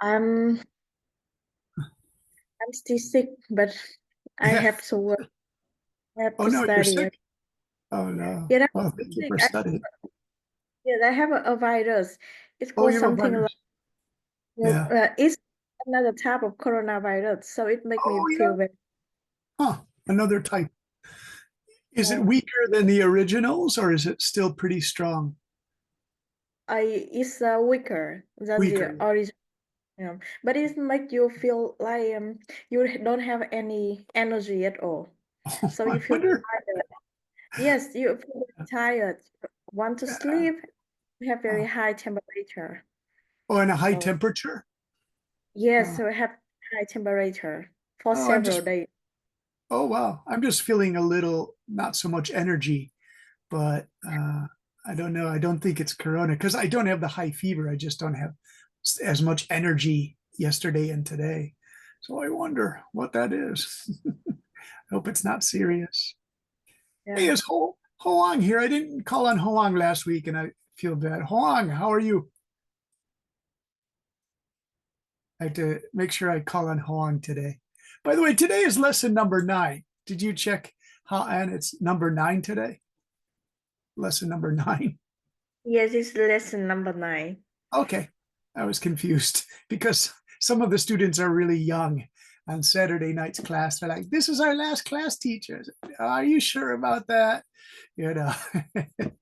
I'm I'm still sick, but I Yeah. have to work. I have Oh to no, you're study. sick. Oh no. Yeah, I'm Well, thank you sick. for studying. Yes, I have a virus. It's Oh, called you have a something like virus. Yeah. it's another type of coronavirus. So it make me Oh yeah. feel very Huh. Another type. Is it uh, weaker than the originals or is it still pretty strong? I it's weaker than the Weaker. original. But it make you feel like you don't have any energy at all. Oh, So I you feel wonder. tired. Yes, you feel very tired. Want to Yeah. sleep, you have very Oh, high temperature. oh, and a high So temperature. yes, Oh, so I have high temperature for oh, I'm several just. days. Oh wow, I'm just feeling a little not so much energy, but I don't know. I don't think it's corona because I don't have the high fever. I just don't have as much energy yesterday and today. So I wonder what that is. I hope it's not serious. Hey, Yeah. is Hoang here? I didn't call on Hoang last week, and I feel bad. Hoang, how are you? I have to make sure I call on Hoang today. By the way, today is lesson number 9. Did you check how? And it's number 9 today. Lesson number 9. Yes, it's lesson number 9. Okay, I was confused because some of the students are really young. On Saturday night's class, they're like, "This is our last class, teachers. Are you sure about that?" You know,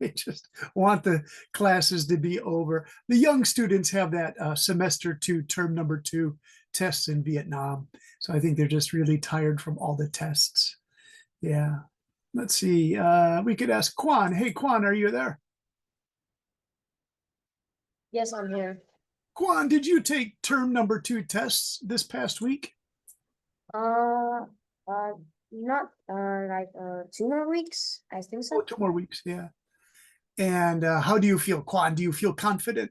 they just want the classes to be over. The young students have that semester 2, term number 2 tests in Vietnam, so I think they're just really tired from all the tests. Yeah. Let's see. We could ask Quan. Hey, Quan, are you there? Yes, I'm here. Quan, did you take term number 2 tests this past week? Uh, uh, not like 2 more weeks. I think Oh, so. 2 more weeks. Yeah. And how do you feel, Quan? Do you feel confident?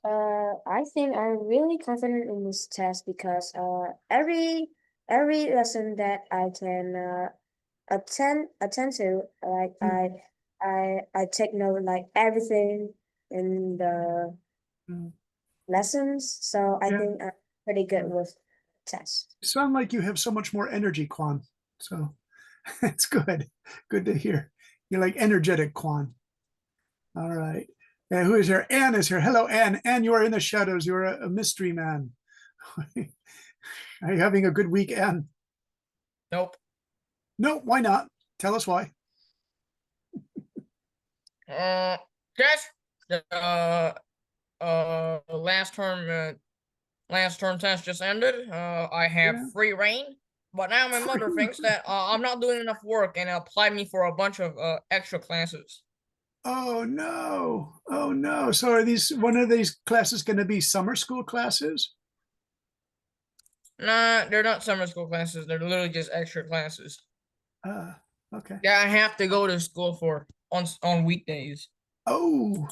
I think I'm really confident in this test because every lesson that I can attend to, like I take note like everything in the Mm, lessons. So I yeah. think I'm pretty good with test. You sound like you have so much more energy, Quan. So it's good. Good to hear. You're like energetic, Quan. All right. Who is here? Anne is here. Hello, Anne. Anne, you are in the shadows. You're a mystery man. Are you having a good week, Anne? Nope. No, why not? Tell us why. Uh, Just the last term test just ended. I have Yeah. free reign, but now my mother thinks that I'm not doing enough work and applied me for a bunch of extra classes. Oh no. Oh no. So are these one of these classes going to be summer school classes? Nah, they're not summer school classes. They're literally just extra classes. Uh, okay. Yeah, I have to go to school for on weekdays. Oh.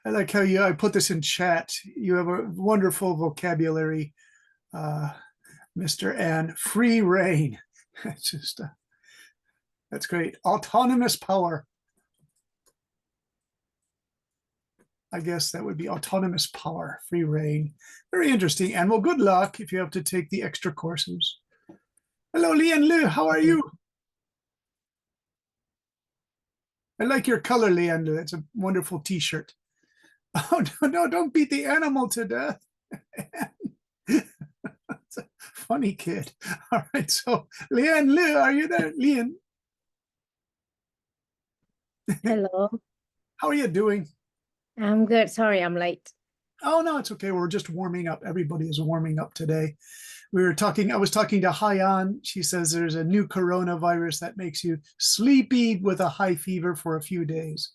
I like how I put this in chat. You have a wonderful vocabulary, uh, Mr. N. Free reign. It's just, that's great. Autonomous power. I guess that would be autonomous power, free reign. Very interesting. And well, good luck if you have to take the extra courses. Hello, Lian Lu. How are you? I like your color, Lian Lu. It's a wonderful t-shirt. Oh, no, don't beat the animal to death. It's a funny kid. All right, so Lian Lu, are you there? Lian, Hello, how are you doing? I'm good. Sorry, I'm late. Oh, no, it's okay. We're just warming up. Everybody is warming up today. I was talking to Hyan. She says there's a new coronavirus that makes you sleepy with a high fever for a few days.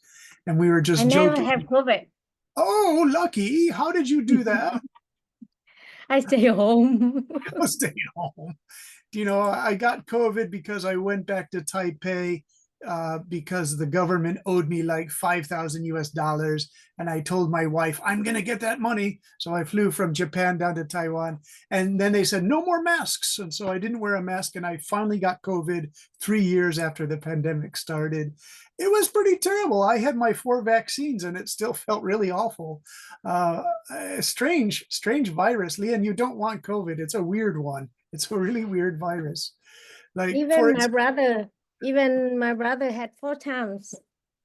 And we were I just never joking. have COVID. Oh, lucky. How did you do that? I stay home. Stay home. I got COVID because I went back to Taipei because the government owed me like 5,000 US dollars. And I told my wife, I'm going to get that money. So I flew from Japan down to Taiwan. And then they said, no more masks. And so I didn't wear a mask. And I finally got COVID 3 years after the pandemic started. It was pretty terrible. I had my 4 vaccines and it still felt really awful. Strange virus. Leon, you don't want COVID. It's a weird one. It's a really weird virus. Like Even my brother had 4 times.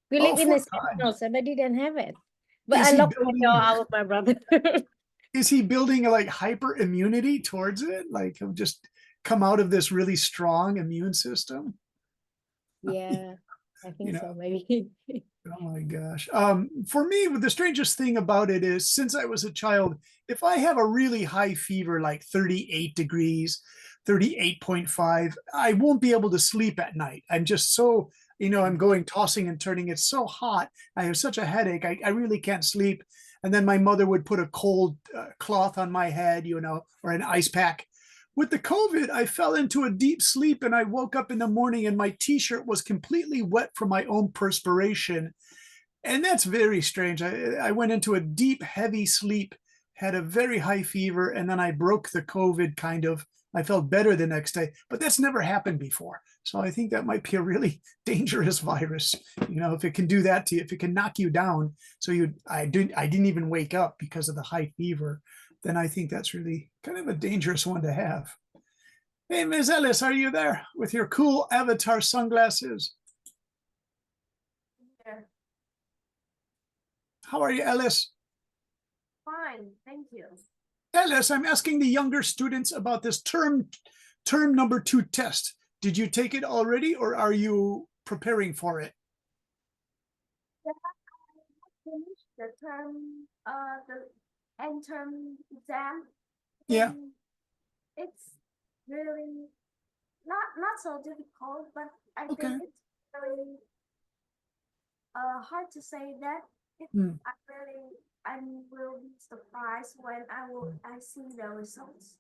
We Oh, live in 4 the same times. house, but I didn't have it. But Is I he locked my building- door out with my brother. is he building like hyper immunity towards it? Like he'll just come out of this really strong immune system? Yeah, I think You so, know. maybe. Oh my gosh. For me, the strangest thing about it is since I was a child, if I have a really high fever, like 38 degrees, 38.5, I won't be able to sleep at night. I'm just so, I'm going tossing and turning. It's so hot. I have such a headache. I really can't sleep. And then my mother would put a cold cloth on my head, or an ice pack. With the COVID, I fell into a deep sleep and I woke up in the morning and my t-shirt was completely wet from my own perspiration. And that's very strange. I went into a deep, heavy sleep, had a very high fever, and then I broke the COVID kind of. I felt better the next day, but that's never happened before. So I think that might be a really dangerous virus. If it can do that to you, if it can knock you down. So I didn't even wake up because of the high fever. Then I think that's really kind of a dangerous one to have. Hey, Ms. Ellis, are you there with your cool avatar sunglasses? Yeah. How are you, Ellis? Fine, thank you. Ellis, I'm asking the younger students about this term number 2 test. Did you take it already or are you preparing for it? Yeah, I finished the end term exam. Yeah. And it's really not so difficult, but I Okay. think it's really hard to say that. I will be surprised when I see the results.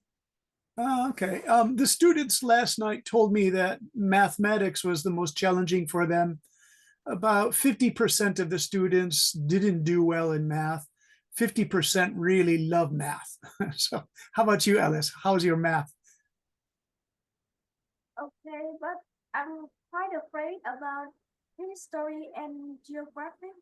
Okay. The students last night told me that mathematics was the most challenging for them. About 50% of the students didn't do well in math. 50% really love math. So how about you, Ellis? How's your math? Okay, but I'm quite afraid about history and geography.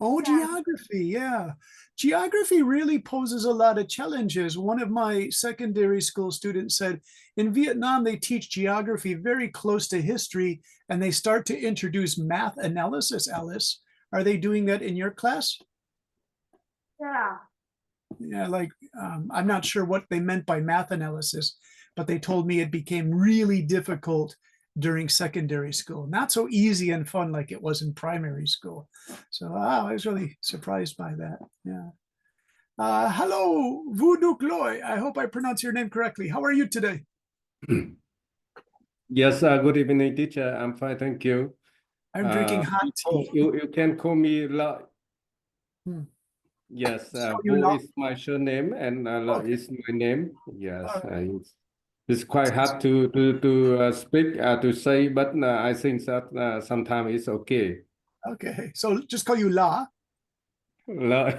Oh, Yeah. geography. Yeah. Geography really poses a lot of challenges. One of my secondary school students said in Vietnam, they teach geography very close to history and they start to introduce math analysis, Alice. Are they doing that in your class? Yeah. Yeah, I'm not sure what they meant by math analysis, but they told me it became really difficult during secondary school. Not so easy and fun like it was in primary school. So I was really surprised by that. Yeah. Hello, Voodoo Loy. I hope I pronounce your name correctly. How are you today? Yes, good evening, teacher. I'm fine, thank you. I'm drinking hot tea. You can call me La. Hmm. Yes, you Bo La. is my surname and La Okay. is my name. Yes, All it's quite hard to speak to say, but I think that sometimes it's okay. Okay, so just call you La. La.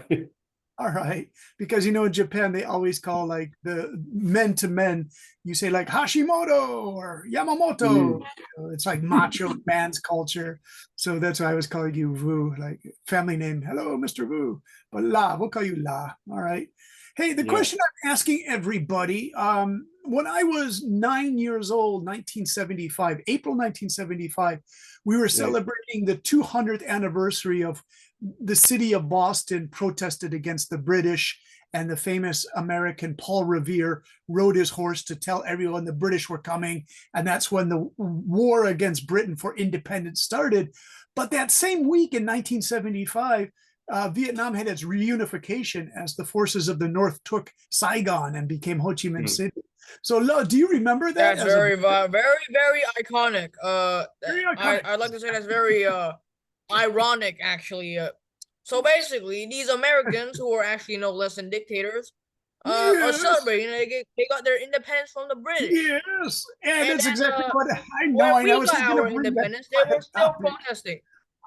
All right, because in Japan they always call like the men to men. You say like Hashimoto or Yamamoto. It's like macho man's culture. So that's why I was calling you Vu, like family name. Hello, Mr. Vu. But La, we'll call you La. All right. Hey, the question I'm asking everybody, when I was 9 years old, 1975, April 1975, we were celebrating the 200th anniversary of the city of Boston protested against the British, and the famous American Paul Revere rode his horse to tell everyone the British were coming. And that's when the war against Britain for independence started. But that same week in 1975, Vietnam had its reunification as the forces of the North took Saigon and became Ho Chi Minh City. So, Lo, do you remember that? That's very iconic. Very iconic. I'd like to say that's very ironic, actually. So basically, these Americans who are actually no less than dictators, Yes. celebrating. They got their independence from the British. Yes, and And that's then, exactly what I know. when And I we was got going to our bring independence, they were that still topic. protesting.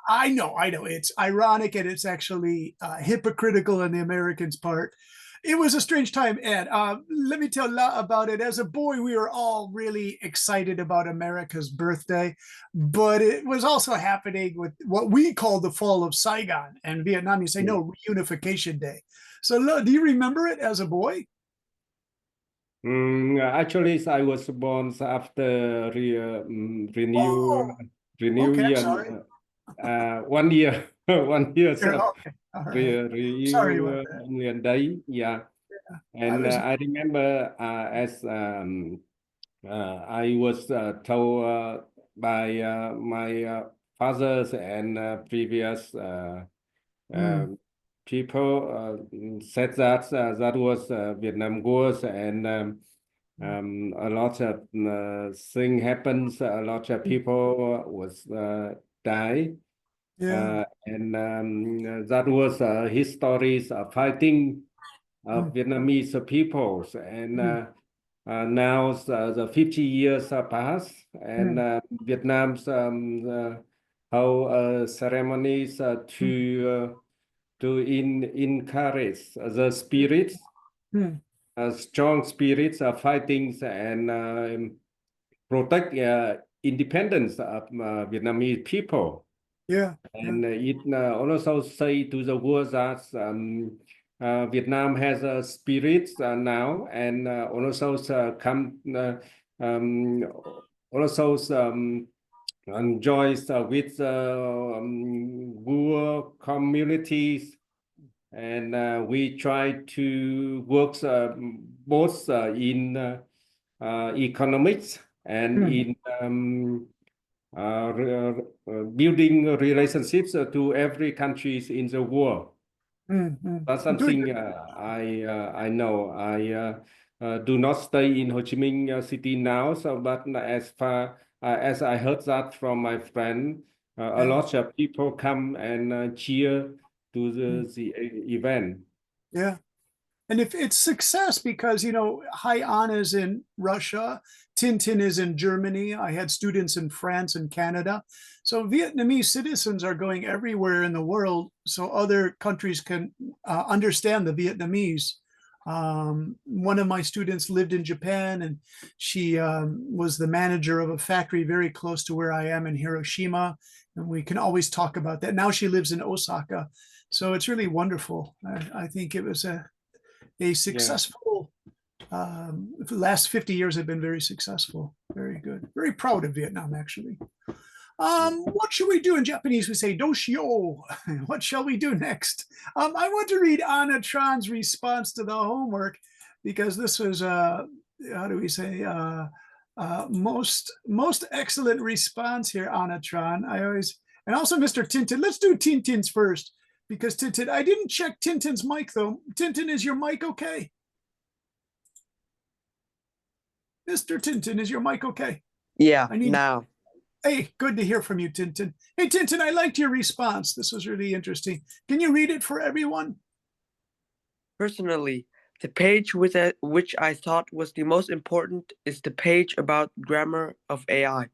I know. It's ironic and it's actually hypocritical on the Americans' part. It was a strange time, Ed. Let me tell you about it. As a boy, we were all really excited about America's birthday, but it was also happening with what we call the fall of Saigon. And Vietnam, you say, no, Reunification Day. So do you remember it as a boy? Actually, I was born after Oh, renew okay. I'm year, sorry. 1 year, 1 year You're of okay. All right. renew Sorry about that. year day. Yeah, I and was. I remember as I was told by my fathers and previous Mm, people said that that was Vietnam Wars, and a lot of thing happens. A lot of people was die, yeah. and that was his stories of fighting of Mm, Vietnamese peoples. And mm, now the 50 years passed, and mm, Vietnam's hold ceremonies mm, to encourage the spirits, mm. strong spirits of fighting and protect independence of Vietnamese people. Yeah. Yeah. And it also say to the world that Vietnam has a spirit now, and also come um, also enjoys with poor communities, and we try to work both in economics and Mm, in building relationships to every countries in the world. mm. That's Good. something I know. I do not stay in Ho Chi Minh City now, so but as far as I heard that from my friend, a Yeah. lot of people come and cheer to Mm, the event. yeah. And if it's success, because Hai An is in Russia, Tintin is in Germany. I had students in France and Canada. So Vietnamese citizens are going everywhere in the world so other countries can understand the Vietnamese. One of my students lived in Japan, and she was the manager of a factory very close to where I am in Hiroshima. And we can always talk about that. Now she lives in Osaka. So it's really wonderful. I think it was a Yeah. successful the last 50 years have been very successful. Very good. Very proud of Vietnam, actually. What should we do in Japanese? We say doshio. What shall we do next? I want to read Anna Tran's response to the homework, because this was how do we say most excellent response here, Anna Tran. I always, and also Mr. Tintin. Let's do Tintin's first, because Tintin, I didn't check Tintin's mic though. Tintin, is your mic okay? Mr. Tintin, is your mic okay? Yeah, I need. now. Hey, good to hear from you, Tintin. Hey, Tintin, I liked your response. This was really interesting. Can you read it for everyone? Personally, the page which I thought was the most important is the page about grammar of AI.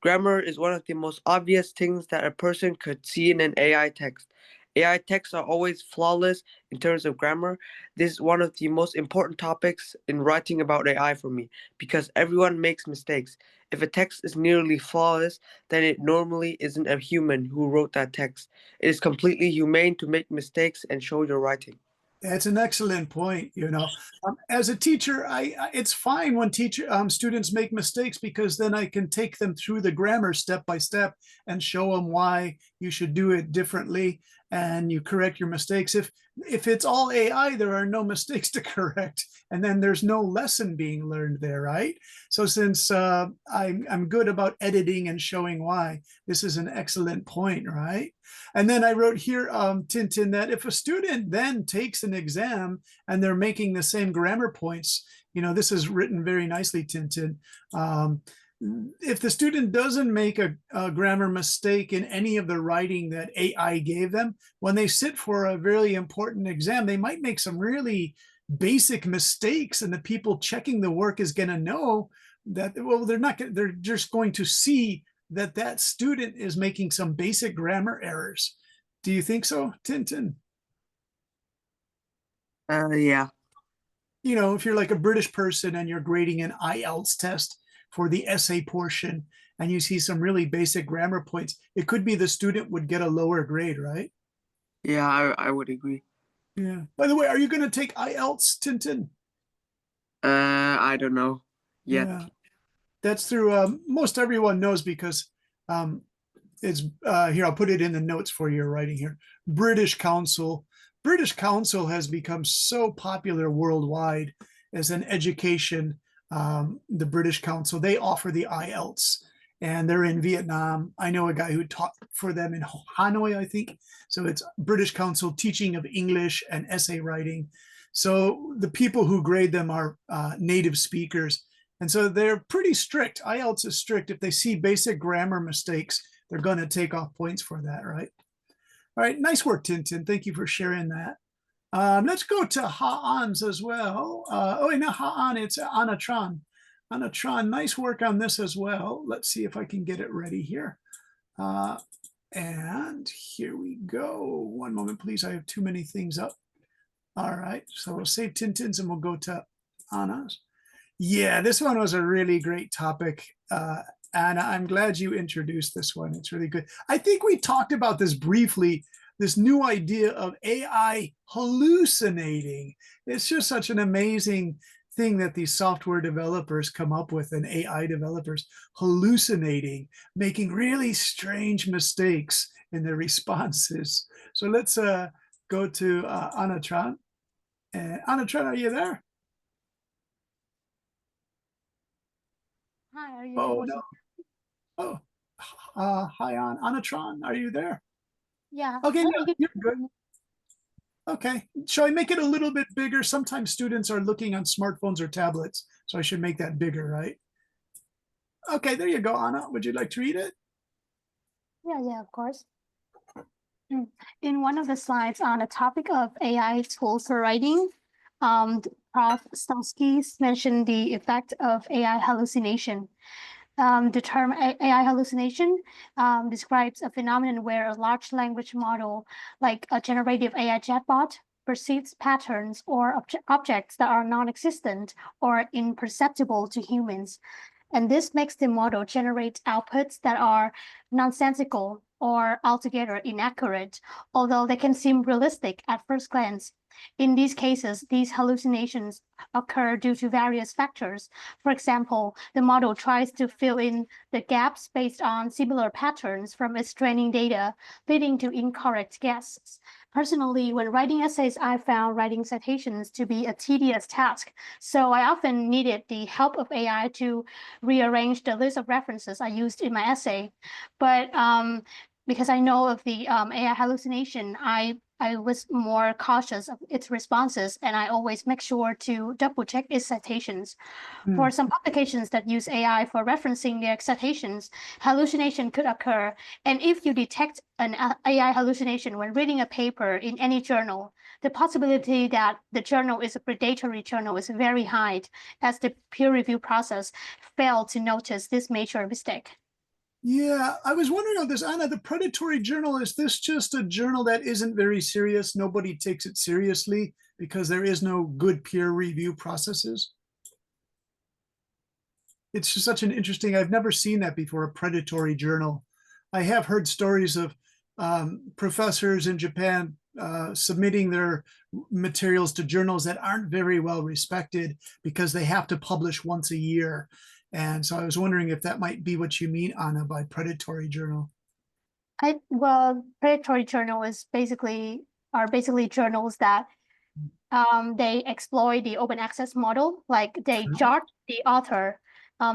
Grammar is one of the most obvious things that a person could see in an AI text. AI texts are always flawless in terms of grammar. This is one of the most important topics in writing about AI for me, because everyone makes mistakes. If a text is nearly flawless, then it normally isn't a human who wrote that text. It is completely humane to make mistakes and show your writing. That's an excellent point. As a teacher, it's fine when students make mistakes, because then I can take them through the grammar step by step and show them why you should do it differently, and you correct your mistakes. If it's all AI, there are no mistakes to correct, and then there's no lesson being learned there, right? So since I'm good about editing and showing why, this is an excellent point, right? And then I wrote here, Tintin, that if a student then takes an exam and they're making the same grammar points, this is written very nicely, Tintin. If the student doesn't make a grammar mistake in any of the writing that AI gave them, when they sit for a really important exam, they might make some really basic mistakes, and the people checking the work is going to know that, well, they're just going to see that that student is making some basic grammar errors. Do you think so, Tintin? Yeah. You know, if you're like a British person and you're grading an IELTS test for the essay portion and you see some really basic grammar points, it could be the student would get a lower grade, right? Yeah, I would agree. Yeah. By the way, are you going to take IELTS, Tintin? I don't know yet. Yeah. That's through, most everyone knows because it's here, I'll put it in the notes for your writing here. British Council. British Council has become so popular worldwide as an education. The British Council, they offer the IELTS and they're in Vietnam. I know a guy who taught for them in Hanoi, I think. So it's British Council teaching of English and essay writing. So the people who grade them are native speakers. And so they're pretty strict. IELTS is strict. If they see basic grammar mistakes, they're going to take off points for that, right? All right, nice work, Tintin. Thank you for sharing that. Let's go to Ha'ans as well. Oh, wait, not Ha'an, it's Anatron. Anatron, nice work on this as well. Let's see if I can get it ready here. And here we go. One moment, please. I have too many things up. All right, so we'll save Tintin's and we'll go to Anna's. Yeah, this one was a really great topic. Anna, I'm glad you introduced this one. It's really good. I think we talked about this briefly, this new idea of AI hallucinating. It's just such an amazing thing that these software developers come up with, and AI developers hallucinating, making really strange mistakes in their responses. So let's go to Anatran. Anatran, are you there? Hi, are you Oh, able to? no. Oh, hi, Anatron. Are you there? Yeah. Okay, Oh, yeah, you're good. Okay. Shall I make it a little bit bigger? Sometimes students are looking on smartphones or tablets, so I should make that bigger, right? Okay, there you go, Anna. Would you like to read it? yeah, of course. In one of the slides on the topic of AI tools for writing, Prof. Stosky mentioned the effect of AI hallucination. The term AI hallucination describes a phenomenon where a large language model, like a generative AI chatbot, perceives patterns or objects that are non-existent or imperceptible to humans. And this makes the model generate outputs that are nonsensical or altogether inaccurate, although they can seem realistic at first glance. In these cases, these hallucinations occur due to various factors. For example, the model tries to fill in the gaps based on similar patterns from its training data, leading to incorrect guesses. Personally, when writing essays, I found writing citations to be a tedious task, so I often needed the help of AI to rearrange the list of references I used in my essay. But because I know of the AI hallucination, I was more cautious of its responses, and I always make sure to double check its citations. For some publications that use AI for referencing their citations, hallucination could occur. And if you detect an AI hallucination when reading a paper in any journal, the possibility that the journal is a predatory journal is very high, as the peer review process failed to notice this major mistake. Yeah, I was wondering on this, Anna, the predatory journal, is this just a journal that isn't very serious? Nobody takes it seriously because there is no good peer review processes? It's just such an interesting, I've never seen that before, a predatory journal. I have heard stories of professors in Japan submitting their materials to journals that aren't very well respected because they have to publish once a year. And so I was wondering if that might be what you mean, Anna, by predatory journal. Well, predatory journal is basically journals that they exploit the open access model, like they charge the author.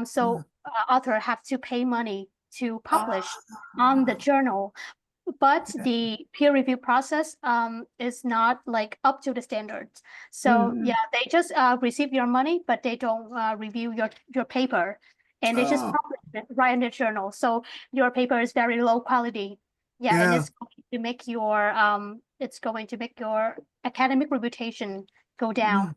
So author have to pay money to publish on the journal, but the peer review process is not like up to the standards. So yeah, they just receive your money, but they don't review your paper, and they just publish it right in the journal. So your paper is very low quality. Yeah, and it's going to make your academic reputation go down.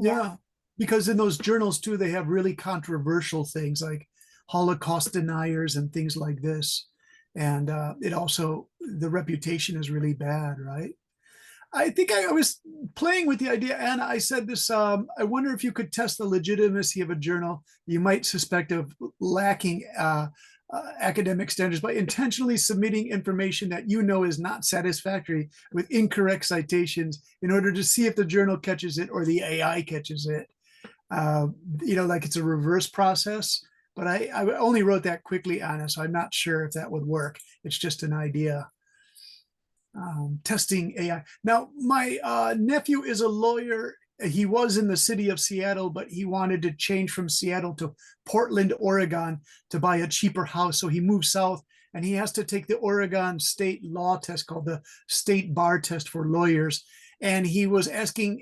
Yeah, because in those journals too, they have really controversial things like Holocaust deniers and things like this. And it also, the reputation is really bad, right? I think I was playing with the idea, Anna. I said this, I wonder if you could test the legitimacy of a journal you might suspect of lacking academic standards by intentionally submitting information that you know is not satisfactory with incorrect citations in order to see if the journal catches it or the AI catches it. You know, like it's a reverse process. But I only wrote that quickly, Anna, so I'm not sure if that would work. It's just an idea. Testing AI. Now, my nephew is a lawyer. He was in the city of Seattle, but he wanted to change from Seattle to Portland, Oregon to buy a cheaper house. So he moved south and he has to take the Oregon state law test called the state bar test for lawyers. And he was asking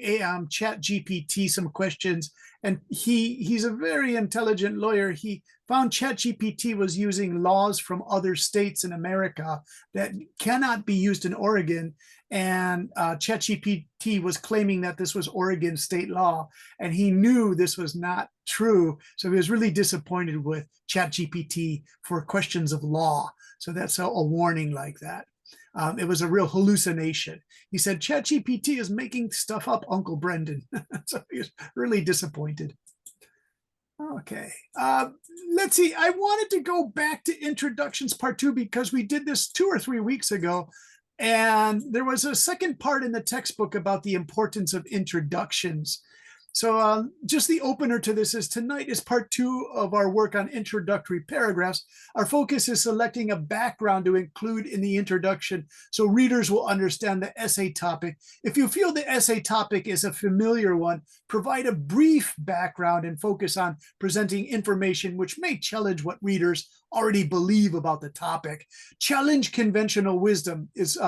Chat GPT some questions. And he's a very intelligent lawyer. He found ChatGPT was using laws from other states in America that cannot be used in Oregon. And ChatGPT was claiming that this was Oregon state law. And he knew this was not true. So he was really disappointed with ChatGPT for questions of law. So that's a warning like that. It was a real hallucination. He said, ChatGPT is making stuff up, Uncle Brendan. So he was really disappointed. Okay, let's see. I wanted to go back to introductions part 2 because we did this 2 or 3 weeks ago. And there was a second part in the textbook about the importance of introductions. So just the opener to this is tonight is part 2 of our work on introductory paragraphs. Our focus is selecting a background to include in the introduction so readers will understand the essay topic. If you feel the essay topic is a familiar one, provide a brief background and focus on presenting information which may challenge what readers already believe about the topic. Challenge conventional wisdom is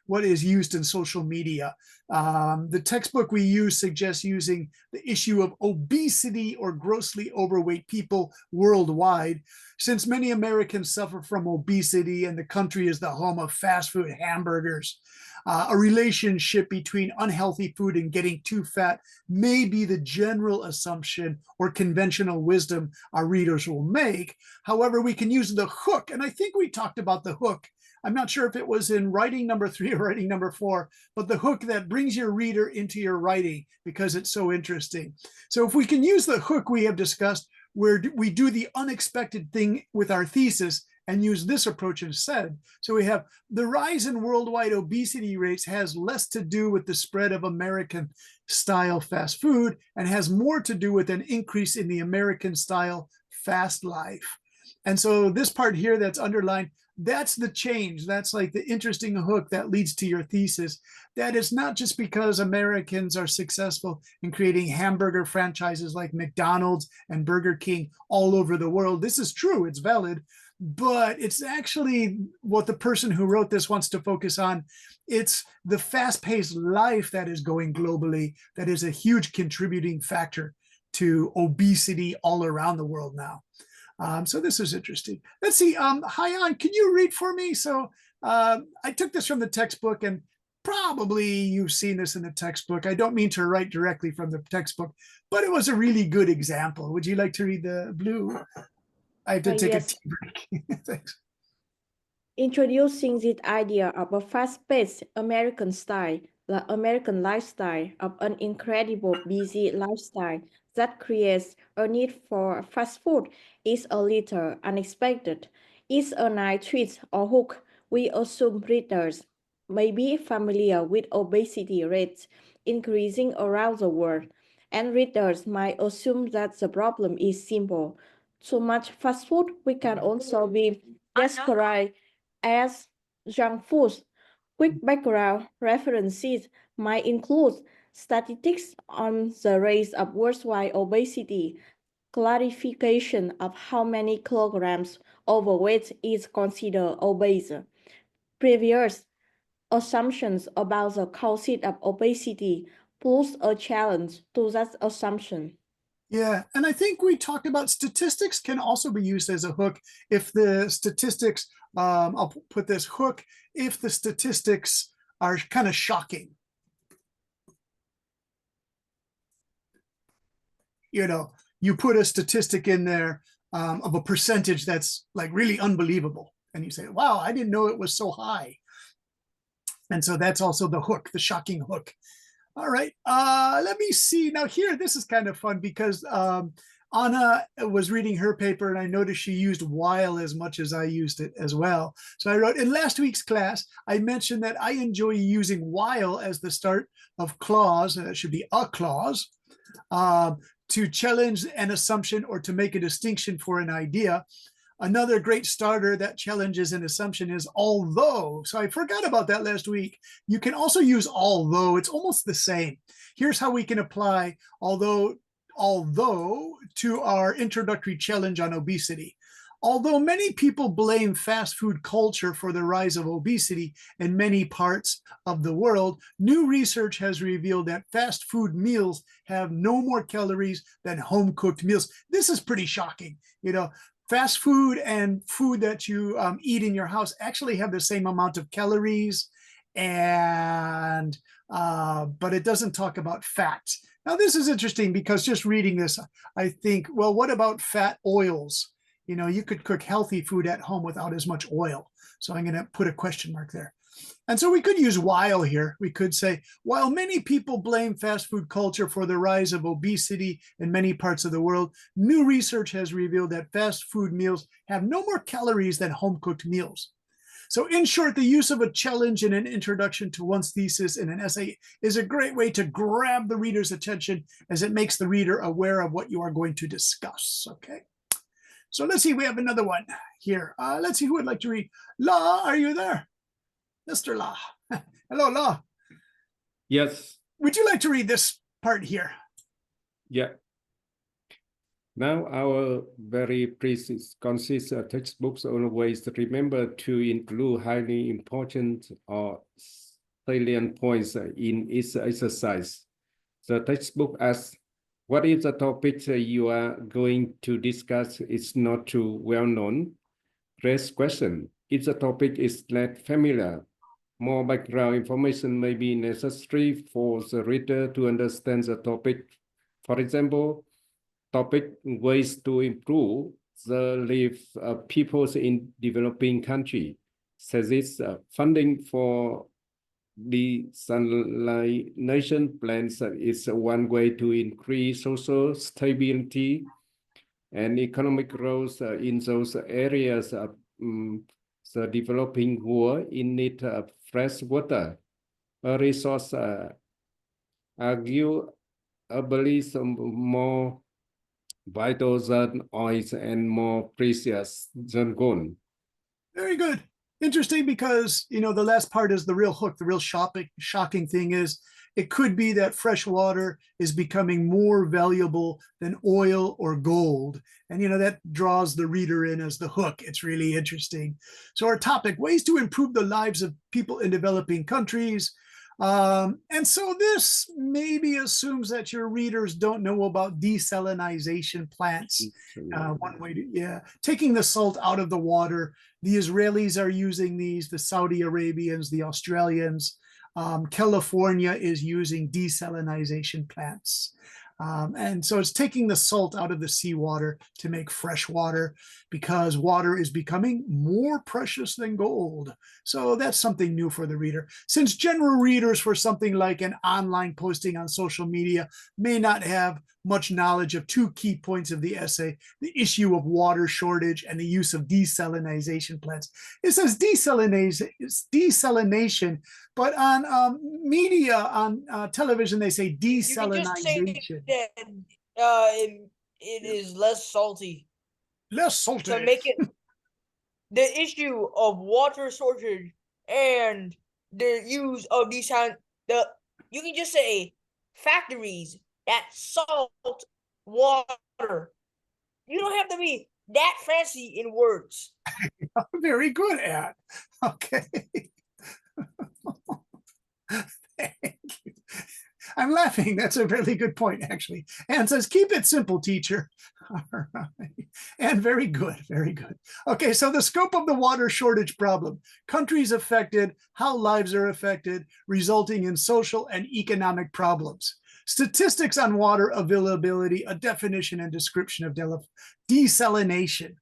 what is used in social media. The textbook we use suggests using the issue of obesity or grossly overweight people worldwide. Since many Americans suffer from obesity and the country is the home of fast food hamburgers, a relationship between unhealthy food and getting too fat may be the general assumption or conventional wisdom our readers will make. However, we can use the hook, and I think we talked about the hook. I'm not sure if it was in writing number 3 or writing number 4, but the hook that brings your reader into your writing because it's so interesting. So if we can use the hook we have discussed, where we do the unexpected thing with our thesis and use this approach instead. So we have the rise in worldwide obesity rates has less to do with the spread of American style fast food and has more to do with an increase in the American style fast life. And so this part here that's underlined, that's the change. That's like the interesting hook that leads to your thesis. That is not just because Americans are successful in creating hamburger franchises like McDonald's and Burger King all over the world. This is true, it's valid, but it's actually what the person who wrote this wants to focus on. It's the fast-paced life that is going globally that is a huge contributing factor to obesity all around the world now. So this is interesting. Let's see, Hyan, can you read for me? So I took this from the textbook and probably you've seen this in the textbook. I don't mean to write directly from the textbook, but it was a really good example. Would you like to read the blue? I have to take Yes. a tea break. Thanks. Introducing the idea of a fast-paced American style, the American lifestyle of an incredible busy lifestyle that creates a need for fast food is a little unexpected. It's a nice twist or hook. We assume readers may be familiar with obesity rates increasing around the world, and readers might assume that the problem is simple. Too much fast food, we can also be described as junk foods. Quick background references might include statistics on the rate of worldwide obesity, clarification of how many kilograms overweight is considered obese, previous assumptions about the causes of obesity, plus a challenge to that assumption. Yeah, and I think we talked about statistics can also be used as a hook if the statistics, I'll put this hook, if the statistics are kind of shocking. you put a statistic in there of a percentage that's like really unbelievable. And you say, wow, I didn't know it was so high. And so that's also the hook, the shocking hook. All right, let me see. Now here, this is kind of fun because Anna was reading her paper and I noticed she used while as much as I used it as well. So I wrote, in last week's class, I mentioned that I enjoy using while as the start of clause, and it should be a clause, to challenge an assumption or to make a distinction for an idea. Another great starter that challenges an assumption is although. So I forgot about that last week. You can also use although. It's almost the same. Here's how we can apply although to our introductory challenge on obesity. Although many people blame fast food culture for the rise of obesity in many parts of the world, new research has revealed that fast food meals have no more calories than home cooked meals. This is pretty shocking. Fast food and food that you eat in your house actually have the same amount of calories, and but it doesn't talk about fat. Now, this is interesting because just reading this, I think, well, what about fat oils? You could cook healthy food at home without as much oil. So I'm going to put a question mark there. And so we could use while here. We could say, while many people blame fast food culture for the rise of obesity in many parts of the world, new research has revealed that fast food meals have no more calories than home-cooked meals. So in short, the use of a challenge in an introduction to one's thesis in an essay is a great way to grab the reader's attention as it makes the reader aware of what you are going to discuss, okay? So let's see, we have another one here. Let's see who would like to read. La, are you there? Mr. La. Hello, La. Yes. Would you like to read this part here? Yeah. Now our very precise, concise textbooks always remember to include highly important or salient points in each exercise. The textbook asks, what if the topic you are going to discuss is not too well known? Raise question. If the topic is not familiar, more background information may be necessary for the reader to understand the topic. For example, topic ways to improve the lives of people in developing countries. Says funding for desalination plants is one way to increase social stability and economic growth in those areas of the developing world in need of fresh water, a resource arguably more vital than oils and more precious than gold. Very good. Interesting because, the last part is the real hook. The real shocking thing is it could be that fresh water is becoming more valuable than oil or gold. And, that draws the reader in as the hook. It's really interesting. So our topic, ways to improve the lives of people in developing countries. And so this maybe assumes that your readers don't know about desalination plants. One way to, taking the salt out of the water. The Israelis are using these, the Saudi Arabians, the Australians. California is using desalination plants. And so it's taking the salt out of the seawater to make fresh water because water is becoming more precious than gold. So that's something new for the reader. Since general readers for something like an online posting on social media may not have much knowledge of two key points of the essay, the issue of water shortage and the use of desalination plants. It says desalination, but on media, on television, they say desalination. You can just say that it is less salty. Less salty. To make it the issue of water shortage and the use of you can just say factories that salt water. You don't have to be that fancy in words. Very good, Ad. Okay. Thank you. I'm laughing. That's a really good point, actually. Anne says, keep it simple, teacher. All right. And very good, very good. Okay, so the scope of the water shortage problem, countries affected, how lives are affected, resulting in social and economic problems. Statistics on water availability, a definition and description of desalination.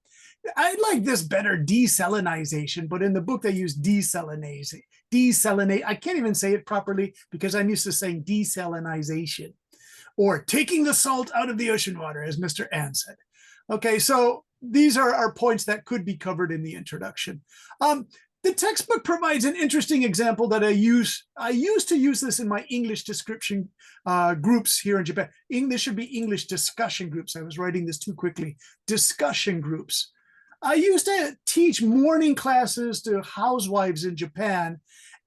I like this better, desalinization, but in the book they use desalination. Desalinate. I can't even say it properly because I'm used to saying desalinization, or taking the salt out of the ocean water, as Mr. Ann said. Okay, so these are our points that could be covered in the introduction. The textbook provides an interesting example that I use. I used to use this in my English description groups here in Japan. This should be English discussion groups. I was writing this too quickly. Discussion groups. I used to teach morning classes to housewives in Japan.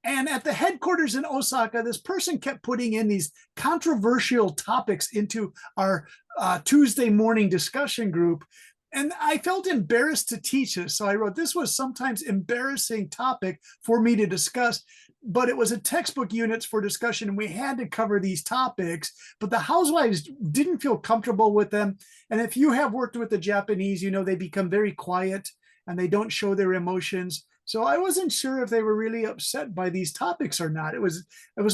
And at the headquarters in Osaka, this person kept putting in these controversial topics into our Tuesday morning discussion group. And I felt embarrassed to teach this. So I wrote, this was sometimes embarrassing topic for me to discuss, but it was a textbook units for discussion and we had to cover these topics, but the housewives didn't feel comfortable with them. And if you have worked with the Japanese, you know, they become very quiet and they don't show their emotions. So I wasn't sure if they were really upset by these topics or not. It was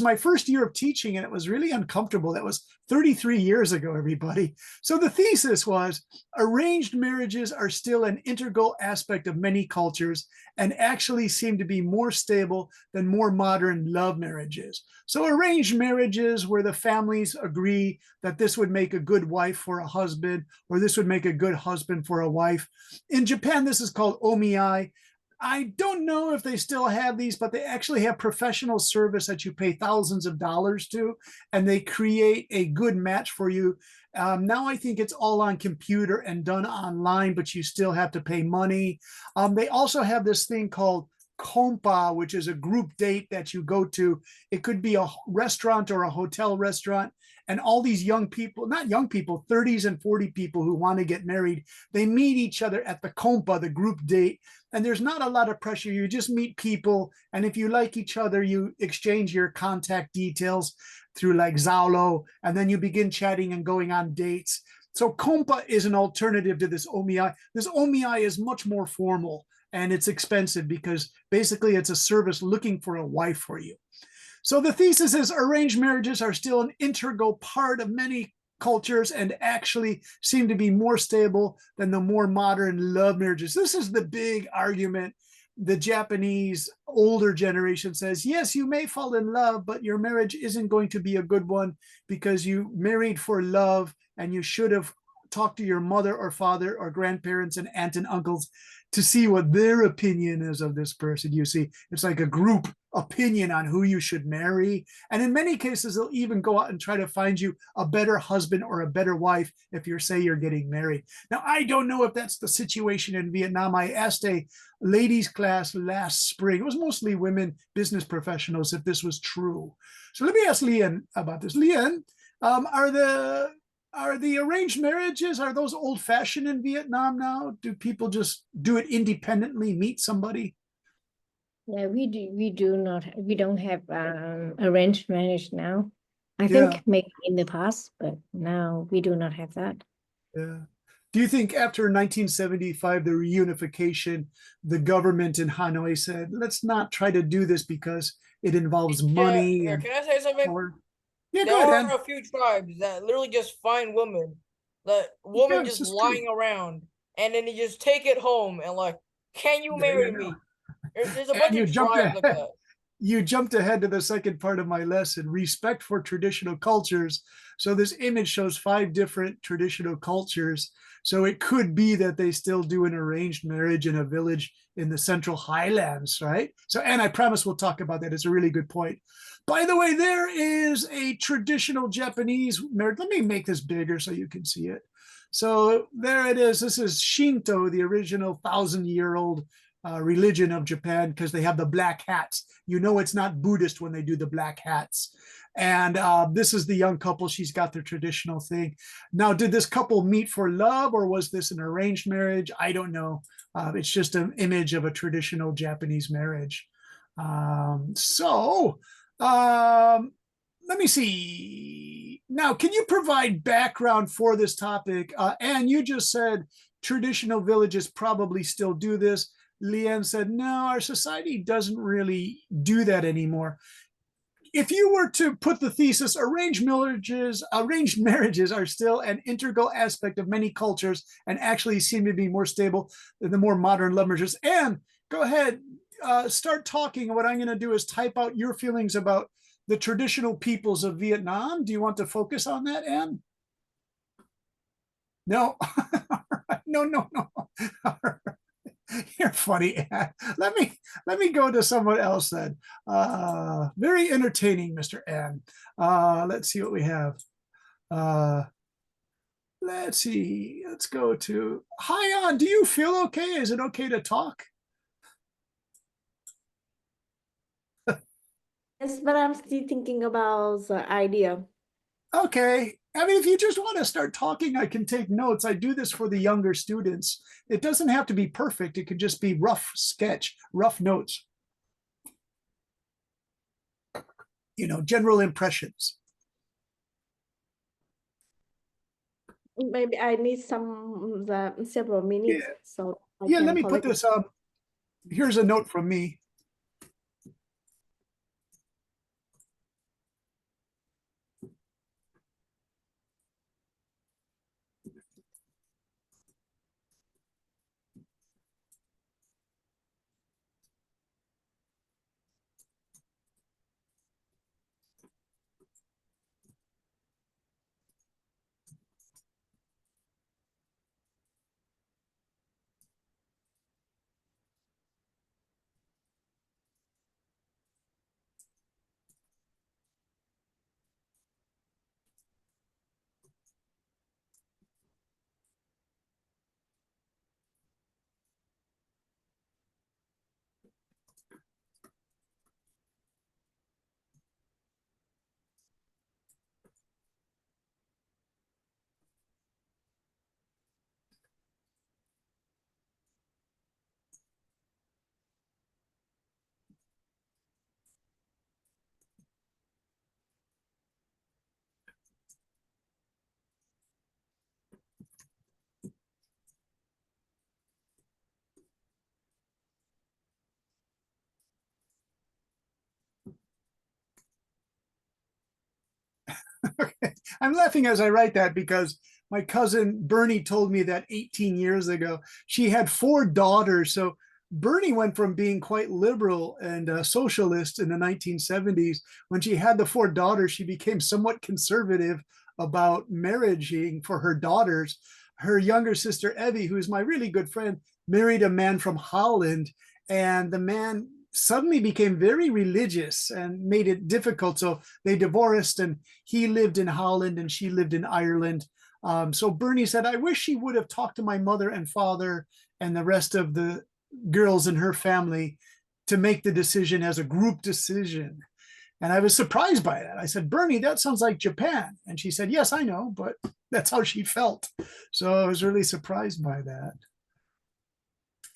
my first year of teaching and it was really uncomfortable. That was 33 years ago, everybody. So the thesis was arranged marriages are still an integral aspect of many cultures and actually seem to be more stable than more modern love marriages. So arranged marriages where the families agree that this would make a good wife for a husband or this would make a good husband for a wife. In Japan, this is called omiai. I don't know if they still have these, but they actually have professional service that you pay thousands of dollars to, and they create a good match for you. Now I think it's all on computer and done online, but you still have to pay money. They also have this thing called kompa, which is a group date that you go to. It could be a restaurant or a hotel restaurant. And all these young people, not young people, 30s and 40 people who want to get married, they meet each other at the kompa, the group date. And there's not a lot of pressure. You just meet people. And if you like each other, you exchange your contact details through like Zalo. And then you begin chatting and going on dates. So kompa is an alternative to this omiai. This omiai is much more formal and it's expensive because basically it's a service looking for a wife for you. So the thesis is arranged marriages are still an integral part of many cultures and actually seem to be more stable than the more modern love marriages. This is the big argument. The Japanese older generation says, yes, you may fall in love, but your marriage isn't going to be a good one because you married for love and you should have talked to your mother or father or grandparents and aunt and uncles to see what their opinion is of this person. You see, it's like a group opinion on who you should marry. And in many cases, they'll even go out and try to find you a better husband or a better wife if you say you're getting married. Now, I don't know if that's the situation in Vietnam. I asked a ladies class last spring. It was mostly women business professionals if this was true. So let me ask Lian about this. Lian, are the arranged marriages, are those old fashioned in Vietnam now? Do people just do it independently, meet somebody? Yeah, we don't have arranged marriage now. I think maybe in the past, but now we do not have that. Yeah. Do you think after 1975, the reunification, the government in Hanoi said, let's not try to do this because it involves money? Yeah, can I say something? Yeah, there go ahead, are a few tribes that literally just find women, the woman just lying around, and then they just take it home and like, can you marry me? There's a bunch of tribes like that. You jumped ahead to the second part of my lesson, respect for traditional cultures. So this image shows 5 different traditional cultures. So it could be that they still do an arranged marriage in a village in the Central Highlands, right? So, and I promise we'll talk about that. It's a really good point. By the way, there is a traditional Japanese marriage. Let me make this bigger so you can see it. So there it is. This is Shinto, the original 1,000-year-old religion of Japan, because they have the black hats. You know it's not Buddhist when they do the black hats. And this is the young couple. She's got their traditional thing. Now, did this couple meet for love or was this an arranged marriage? I don't know. It's just an image of a traditional Japanese marriage. Let me see. Now, can you provide background for this topic? Anne, you just said traditional villages probably still do this. Leanne said, no, our society doesn't really do that anymore. if you were to put the thesis, arranged marriages are still an integral aspect of many cultures and actually seem to be more stable than the more modern love marriages. And go ahead, start talking. What I'm going to do is type out your feelings about the traditional peoples of Vietnam. Do you want to focus on that, Anne? No. No. You're funny, Anne. Let me go to someone else then. Very entertaining, Mr. Ann. Let's see what we have. Let's see. Let's go to Hi, Ann. Do you feel okay? Is it okay to talk? Yes, but I'm still thinking about the idea. Okay. I mean, if you just want to start talking, I can take notes. I do this for the younger students. It doesn't have to be perfect. It could just be rough sketch, rough notes. General impressions. Maybe I need several minutes, Yeah. so I Yeah, can let me put collect. this up. Here's a note from me. Okay. I'm laughing as I write that because my cousin Bernie told me that 18 years ago. She had 4 daughters. So Bernie went from being quite liberal and socialist in the 1970s. When she had the 4 daughters, she became somewhat conservative about marrying for her daughters. Her younger sister, Evie, who's my really good friend, married a man from Holland. And the man suddenly became very religious and made it difficult. So they divorced, and he lived in Holland and she lived in Ireland. So Bernie said, I wish she would have talked to my mother and father and the rest of the girls in her family to make the decision as a group decision. And I was surprised by that. I said, Bernie, that sounds like Japan. And she said, yes, I know, but that's how she felt. So I was really surprised by that.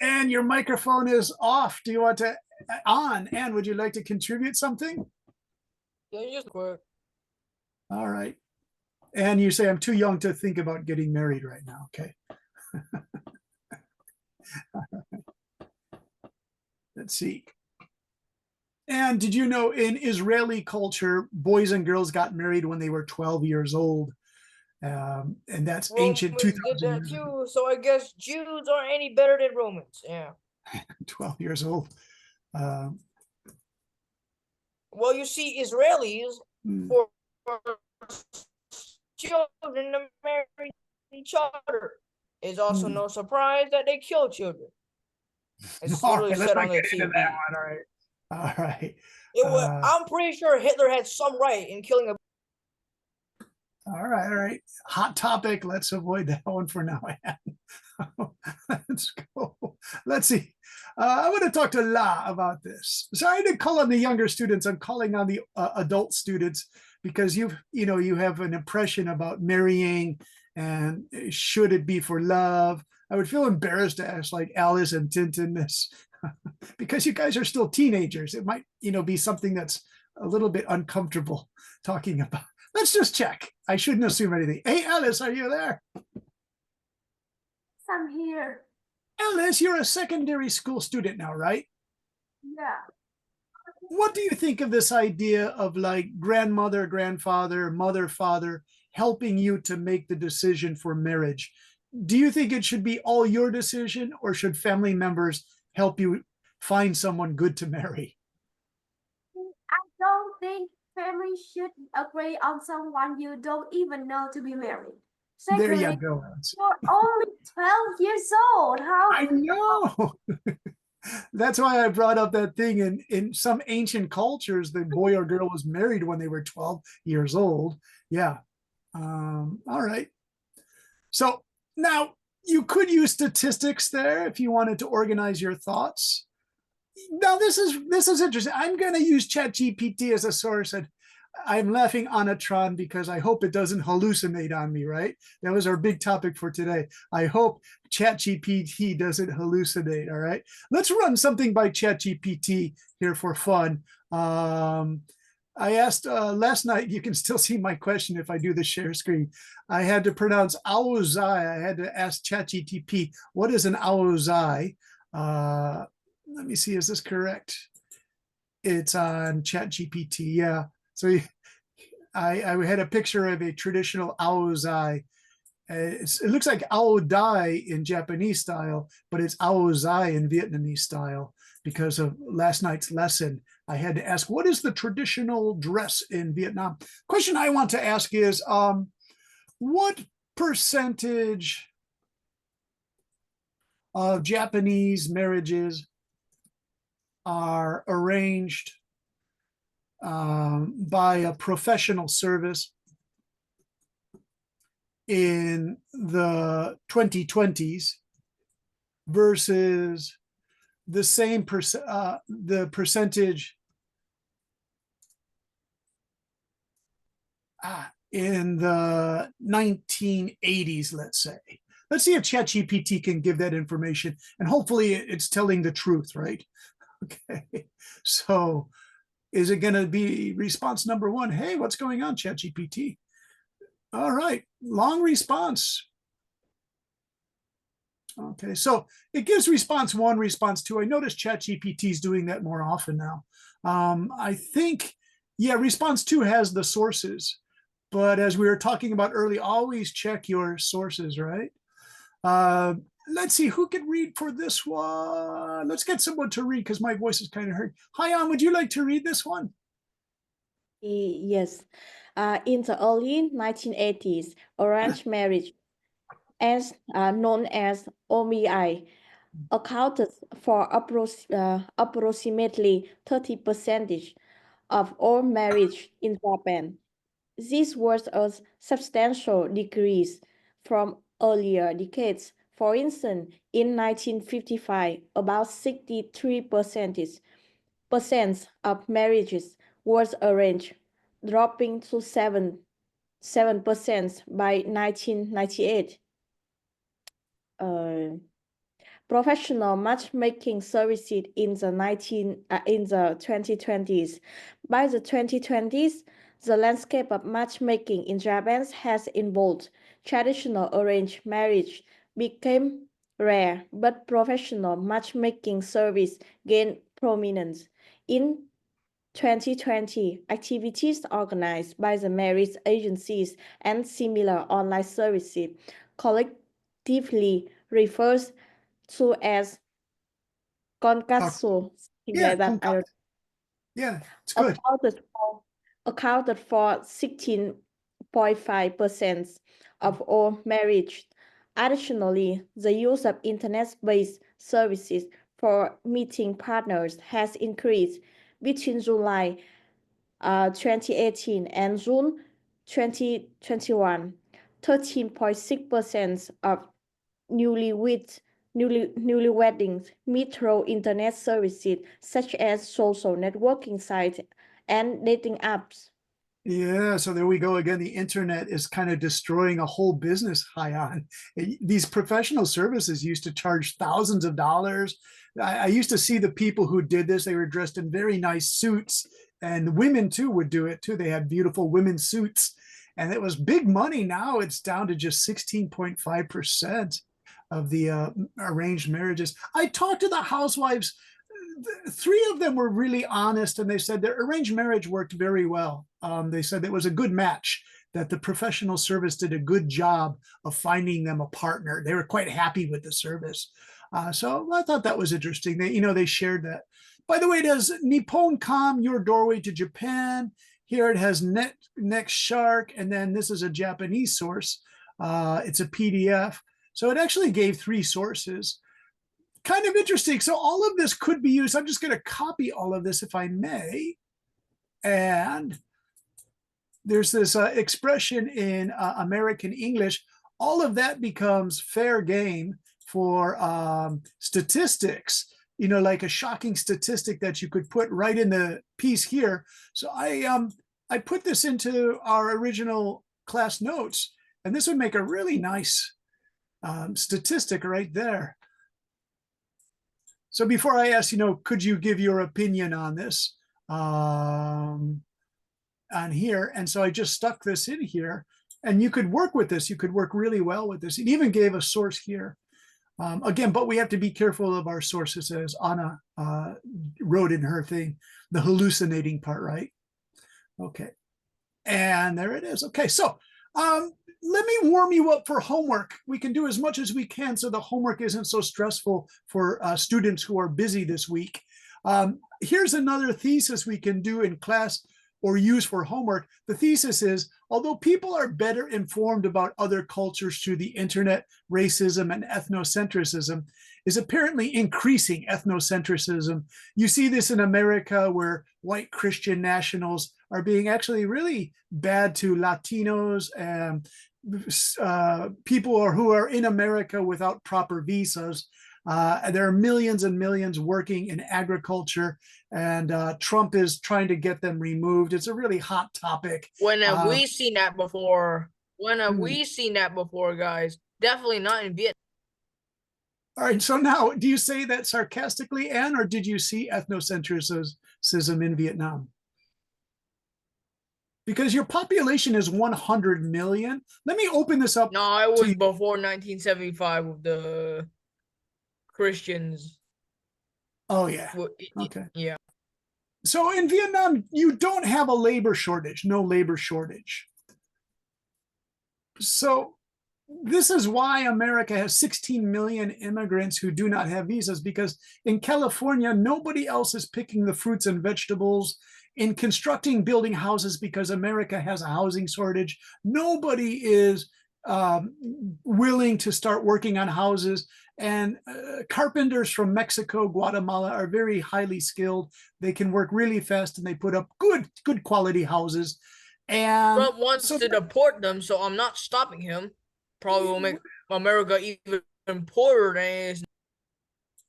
And your microphone is off. Do you want to on? Anne, would you like to contribute something? Yeah, just quick. All right. And you say I'm too young to think about getting married right now. Okay. Let's see. And did you know in Israeli culture, boys and girls got married when they were 12 years old? And that's ancient Romans 2000 did that years ago. too, so I guess Jews aren't any better than Romans. Yeah. 12 years old. Well, you see, Israelis for children to marry each other. It's also no surprise that they kill children. It's All literally right, let's said not on the get into TV. that one. All right. All right. It was, I'm pretty sure Hitler had some right in killing a. All right, all right. Hot topic. Let's avoid that one for now. Let's go. Let's see. I want to talk to La about this. Sorry to call on the younger students. I'm calling on the adult students because you have an impression about marrying and should it be for love. I would feel embarrassed to ask like Alice and Tintin this because you guys are still teenagers. It might be something that's a little bit uncomfortable talking about. Let's just check. I shouldn't assume anything. Hey, Alice, are you there? I'm here. Alice, you're a secondary school student now, right? Yeah. what do you think of this idea of like grandmother, grandfather, mother, father helping you to make the decision for marriage? Do you think it should be all your decision, or should family members help you find someone good to marry? I don't think family should agree on someone you don't even know to be married. There you Secondly, go. you're only 12 years old. How I know. That's why I brought up that thing in some ancient cultures, the boy or girl was married when they were 12 years old. Yeah. All right. So now you could use statistics there if you wanted to organize your thoughts. Now this is interesting. I'm going to use ChatGPT as a source, and I'm laughing Anatron because I hope it doesn't hallucinate on me, right? That was our big topic for today. I hope ChatGPT doesn't hallucinate, all right? Let's run something by ChatGPT here for fun. I asked last night, you can still see my question if I do the share screen. I had to pronounce Aozai. I had to ask ChatGPT, what is an Aozai? Let me see, is this correct? It's on ChatGPT, yeah. So I had a picture of a traditional aozai. It looks like aodai in Japanese style, but it's aozai in Vietnamese style. Because of last night's lesson, I had to ask, what is the traditional dress in Vietnam? Question I want to ask is, what percentage of Japanese marriages are arranged by a professional service in the 2020s versus the same the percentage in the 1980s, let's say. Let's see if ChatGPT can give that information, and hopefully it's telling the truth, right? Okay, so is it going to be response number one? Hey, what's going on, ChatGPT? All right, long response. Okay, so it gives response one, response two. I notice ChatGPT is doing that more often now. I think, yeah, response two has the sources, but as we were talking about early, always check your sources, right? Let's see who can read for this one. Let's get someone to read because my voice is kind of hurt. Hyan, would you like to read this one? Yes. In the early 1980s, arranged marriage, as known as OMI, accounted for approximately 30% of all marriage in Japan. This was a substantial decrease from earlier decades. For instance, in 1955, about 63% of marriages was arranged, dropping to 7% by 1998. Professional matchmaking services in the 2020s. By the 2020s, the landscape of matchmaking in Japan has evolved. Traditional arranged marriage became rare, but professional matchmaking service gained prominence. In 2020, activities organized by the marriage agencies and similar online services collectively refers to as Konkatsu, something Yeah, like that. I don't yeah, it's good. accounted for 16.5% of all marriage. Additionally, the use of internet-based services for meeting partners has increased between July 2018 and June 2021. 13.6% of newly weddings meet through internet services such as social networking sites and dating apps. Yeah, so there we go again. The internet is kind of destroying a whole business, Hyan. These professional services used to charge thousands of dollars. I used to see the people who did this. They were dressed in very nice suits, and women too would do it too. They had beautiful women's suits, and it was big money. Now it's down to just 16.5% of the arranged marriages. I talked to the housewives three of them were really honest, and they said their arranged marriage worked very well. They said it was a good match, that the professional service did a good job of finding them a partner. They were quite happy with the service. So I thought that was interesting. They shared that. By the way, it has Nippon Kam, Your Doorway to Japan. Here it has Next Shark, and then this is a Japanese source. It's a PDF. So it actually gave three sources. Kind of interesting. So all of this could be used. I'm just going to copy all of this if I may. And there's this expression in American English. All of that becomes fair game for statistics, like a shocking statistic that you could put right in the piece here. So I put this into our original class notes, and this would make a really nice statistic right there. So before I ask, could you give your opinion on this on here? And so I just stuck this in here, and you could work with this. You could work really well with this. It even gave a source here. Again, but we have to be careful of our sources, as Anna wrote in her thing, the hallucinating part, right? Okay. And there it is. Okay, so let me warm you up for homework. We can do as much as we can so the homework isn't so stressful for students who are busy this week. Here's another thesis we can do in class or use for homework. The thesis is, although people are better informed about other cultures through the internet, racism and ethnocentrism is apparently increasing ethnocentrism. You see this in America, where white Christian nationals are being actually really bad to Latinos and people who are in America without proper visas. There are millions and millions working in agriculture, and Trump is trying to get them removed. It's a really hot topic. When have we seen that before? When have we seen that before, guys? Definitely not in Vietnam. All right, so now, do you say that sarcastically, Anne, or did you see ethnocentrism in Vietnam? Because your population is 100 million. Let me open this up. No, it was before 1975 with the Christians. Oh, yeah. Okay. Yeah. So in Vietnam, you don't have a labor shortage, no labor shortage. So this is why America has 16 million immigrants who do not have visas, because in California, nobody else is picking the fruits and vegetables. In constructing, building houses, because America has a housing shortage, nobody is willing to start working on houses. And carpenters from Mexico, Guatemala are very highly skilled. They can work really fast, and they put up good quality houses. And Trump wants to deport them, so I'm not stopping him. Probably will make America even poorer than it is.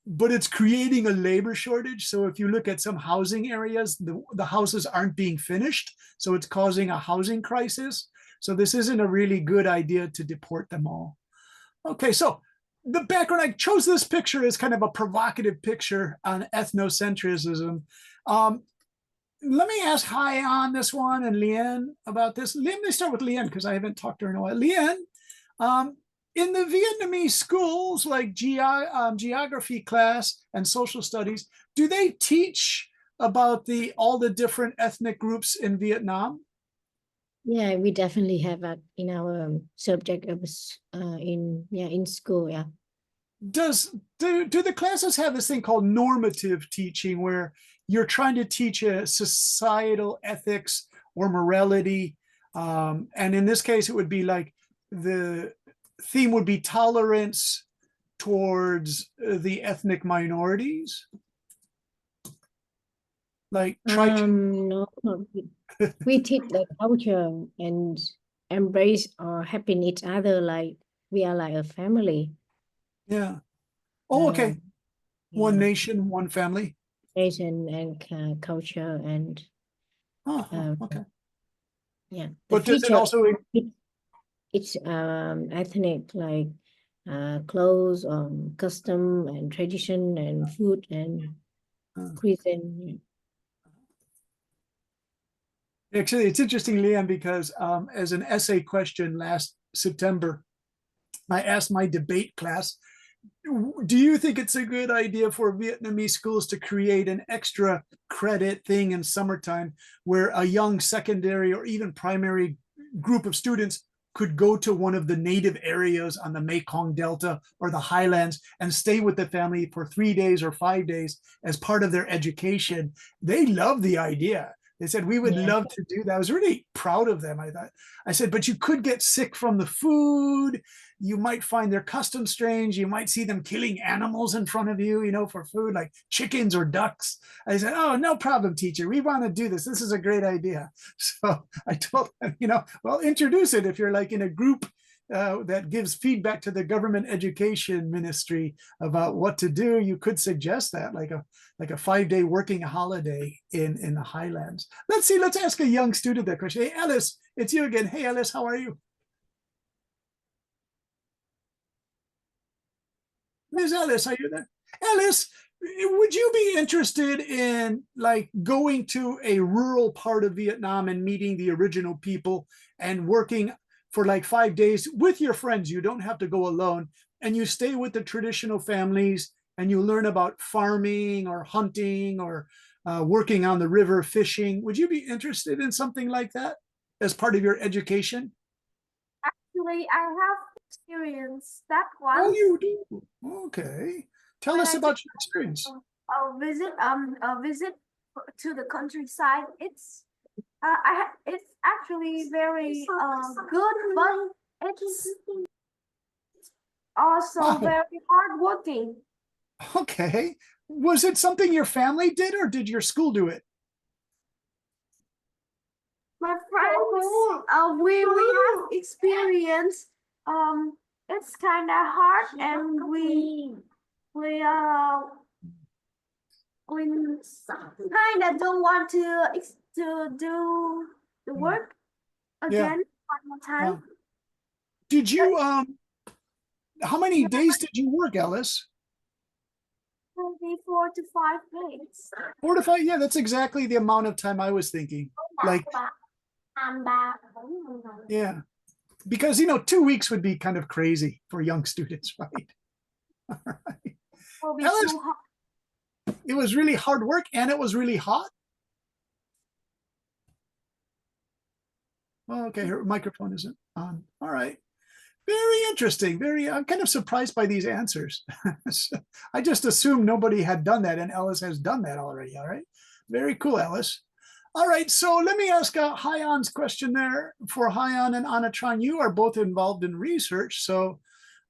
But it's creating a labor shortage. So if you look at some housing areas, the houses aren't being finished. So it's causing a housing crisis. So this isn't a really good idea to deport them all. Okay, so the background, I chose this picture as kind of a provocative picture on ethnocentrism. Let me ask Hai on this one and Lien about this. Let me start with Lien, because I haven't talked to her in a while. Lien, in the Vietnamese schools, like geography class and social studies, do they teach about all the different ethnic groups in Vietnam? Yeah, we definitely have that in our subject of in school. Yeah. Do the classes have this thing called normative teaching, where you're trying to teach a societal ethics or morality? And in this case, it would be like the theme would be tolerance towards the ethnic minorities. Like no, we teach the culture and embrace or helping each other, like we are like a family. Yeah. Oh, okay. One nation, one family. Nation and culture and. Okay. Yeah. But does it also? It's ethnic, like clothes, custom and tradition and food and cuisine. Actually, it's interesting, Liam, because as an essay question last September, I asked my debate class, do you think it's a good idea for Vietnamese schools to create an extra credit thing in summertime where a young secondary or even primary group of students could go to one of the native areas on the Mekong Delta or the highlands and stay with the family for 3 days or 5 days as part of their education? They love the idea. They said, we would love to do that. I was really proud of them. I said, but you could get sick from the food. You might find their customs strange. You might see them killing animals in front of you, for food, like chickens or ducks. I said, oh, no problem, teacher. We want to do this. This is a great idea. So I told them, well, introduce it if you're like in a group that gives feedback to the government education ministry about what to do. You could suggest that, like a 5-day working holiday in the highlands. Let's see. Let's ask a young student that question. Hey, Alice, it's you again. Hey, Alice, how are you? Miss Alice, are you there? Alice, would you be interested in like going to a rural part of Vietnam and meeting the original people and working for like 5 days with your friends? You don't have to go alone, and you stay with the traditional families and you learn about farming or hunting or working on the river, fishing. Would you be interested in something like that as part of your education? Actually, I have experienced that Oh, once. you do? Okay. Tell When us I did about your experience. a visit to the countryside. It's actually very good, but it's also Oh, very hardworking. okay. Was it something your family did or did your school do it? My friends, we have experience. It's kind of hard, and we kind of don't want to do the work Yeah. again one more time. Did you how many days did you work, Ellis? Maybe 4 to 5 days. 4 to 5? Yeah, that's exactly the amount of time I was thinking. Like, yeah. Because 2 weeks would be kind of crazy for young students, right? All right. Will be Ellis, too hot. it was really hard work and it was really hot. Oh, okay, her microphone isn't on. All right. Very interesting. I'm kind of surprised by these answers. So I just assumed nobody had done that, and Ellis has done that already. All right. Very cool, Ellis. All right. So let me ask Hyan's question there. For Hyan and Anatran, you are both involved in research. So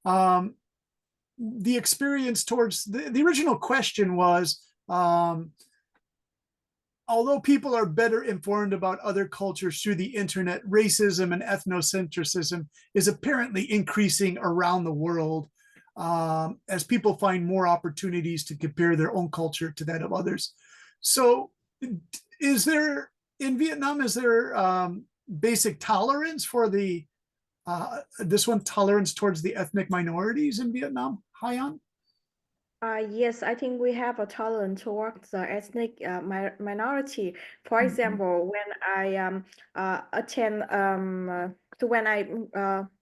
the experience towards the original question was, although people are better informed about other cultures through the internet, racism and ethnocentrism is apparently increasing around the world as people find more opportunities to compare their own culture to that of others. So, in Vietnam, is there basic tolerance for tolerance towards the ethnic minorities in Vietnam, Hyan? Yes, I think we have a tolerance towards the ethnic minority. For example, when I attend when I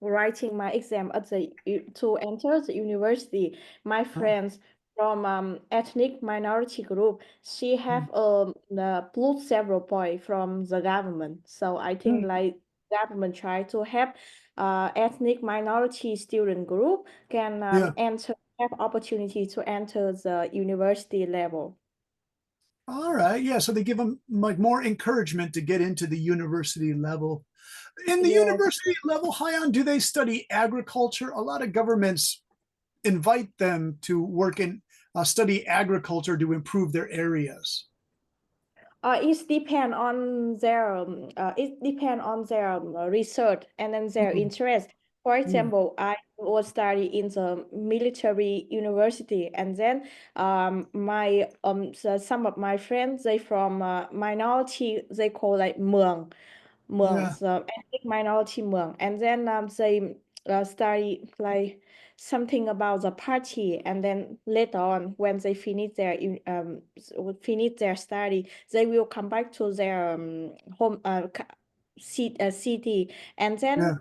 writing my exam at to enter the university, my friends from ethnic minority group, she have the plus several point from the government. So I think like government try to help ethnic minority student group can enter have opportunity to enter the university level. All right. Yeah. So they give them like more encouragement to get into the university level. In the university level, Hyan, do they study agriculture? A lot of governments invite them to work in study agriculture to improve their areas. It depend on their research and then their interest. For example, I was study in the military university, and then some of my friends, they from minority, they call like Mường, the ethnic minority Mường, and then they study like something about the party, and then later on when they finish their study, they will come back to their home city, and then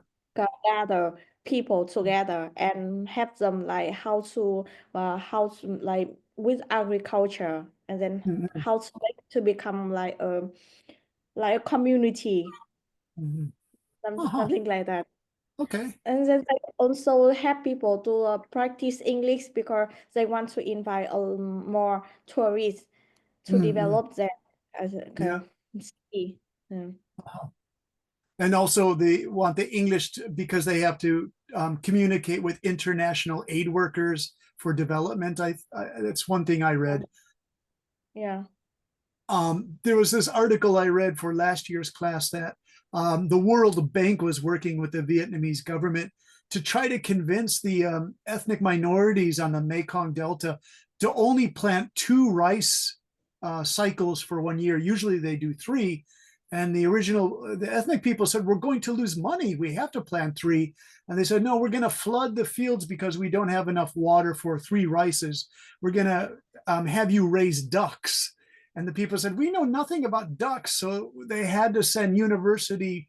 gather people together and help them like how to like with agriculture, and then Mhm, how to make to become like a community, mhm. Uh-huh. something like that. Okay. And then they also help people to practice English because they want to invite more tourists to Mhm. develop that as a Yeah. city. Yeah. Uh-huh. And also they want the English because they have to communicate with international aid workers for development. That's one thing I read. Yeah. There was this article I read for last year's class that the World Bank was working with the Vietnamese government to try to convince the ethnic minorities on the Mekong Delta to only plant 2 rice cycles for 1 year. Usually they do 3. And the ethnic people said, we're going to lose money. We have to plant 3. And they said, no, we're going to flood the fields because we don't have enough water for 3 rices. We're going to have you raise ducks. And the people said, we know nothing about ducks. So they had to send university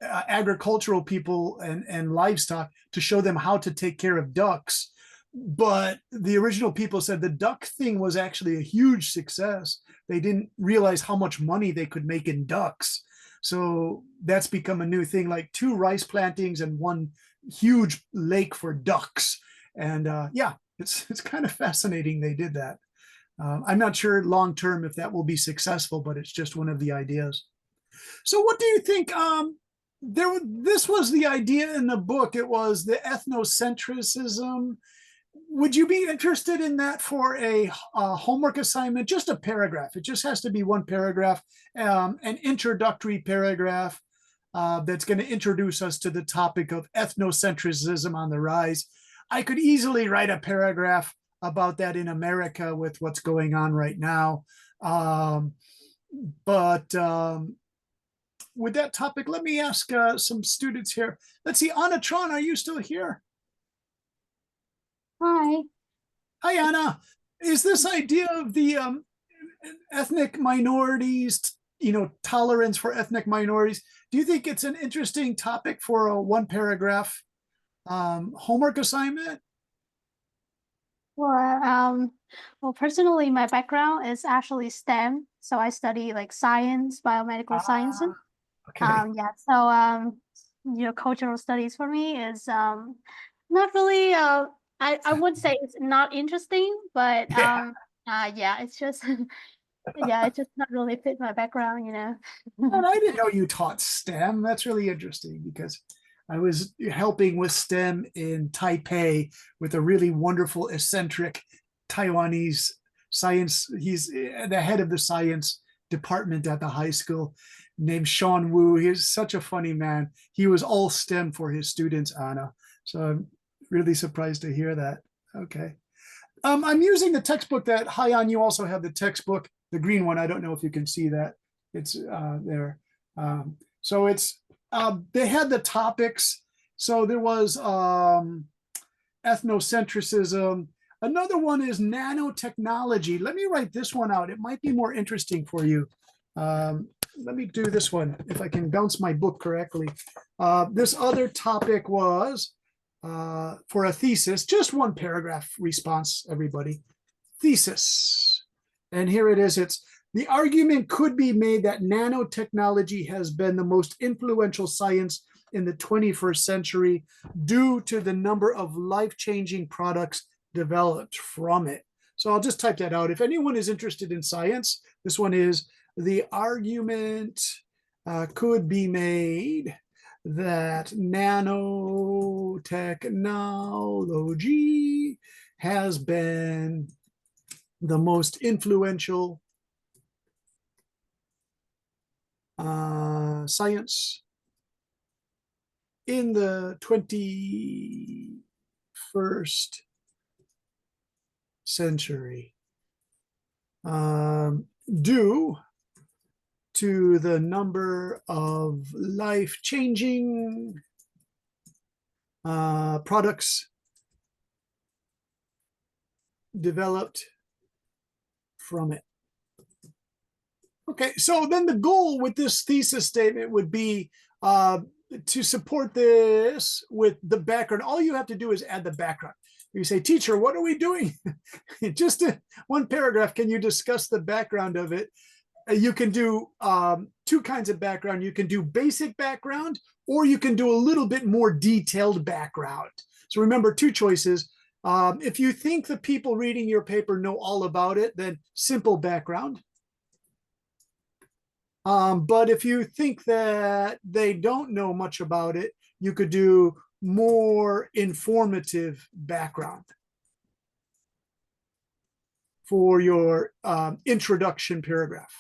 agricultural people and livestock to show them how to take care of ducks. But the original people said the duck thing was actually a huge success. They didn't realize how much money they could make in ducks. So that's become a new thing, like 2 rice plantings and 1 huge lake for ducks. And yeah, it's kind of fascinating they did that. I'm not sure long term if that will be successful, but it's just one of the ideas. So, what do you think? This was the idea in the book. It was the ethnocentrism. Would you be interested in that for a homework assignment? Just a paragraph. It just has to be 1 paragraph, an introductory paragraph that's going to introduce us to the topic of ethnocentrism on the rise. I could easily write a paragraph about that in America with what's going on right now. But with that topic, let me ask some students here. Let's see, Anna Tron, are you still here? Hi. Hi, Anna. Is this idea of the ethnic minorities, tolerance for ethnic minorities, do you think it's an interesting topic for a 1 paragraph homework assignment? Well, personally, my background is actually STEM, so I study like science, biomedical sciences. Okay. Yeah, so cultural studies for me is not really I would say it's not interesting, but Yeah. yeah, it's just yeah, it just not really fit my background, you know. And I didn't know you taught STEM. That's really interesting because I was helping with STEM in Taipei with a really wonderful, eccentric Taiwanese science. He's the head of the science department at the high school, named Sean Wu. He's such a funny man. He was all STEM for his students, Anna. So I'm really surprised to hear that. Okay. I'm using the textbook that, Haiyan, you also have the textbook, the green one. I don't know if you can see that. It's there. So it's, they had the topics. So there was ethnocentrism. Another one is nanotechnology. Let me write this one out. It might be more interesting for you. Let me do this one if I can bounce my book correctly. This other topic was for a thesis, just 1 paragraph response, everybody. Thesis. And here it is. It's the argument could be made that nanotechnology has been the most influential science in the 21st century due to the number of life-changing products developed from it. So I'll just type that out. If anyone is interested in science, this one is the argument could be made that nanotechnology has been the most influential science in the 21st century, due to the number of life-changing products developed from it. Okay, so then the goal with this thesis statement would be to support this with the background, all you have to do is add the background. You say, teacher, what are we doing? Just one paragraph. Can you discuss the background of it? You can do two kinds of background. You can do basic background, or you can do a little bit more detailed background. So remember, two choices. If you think the people reading your paper know all about it, then simple background. But if you think that they don't know much about it, you could do more informative background for your introduction paragraph.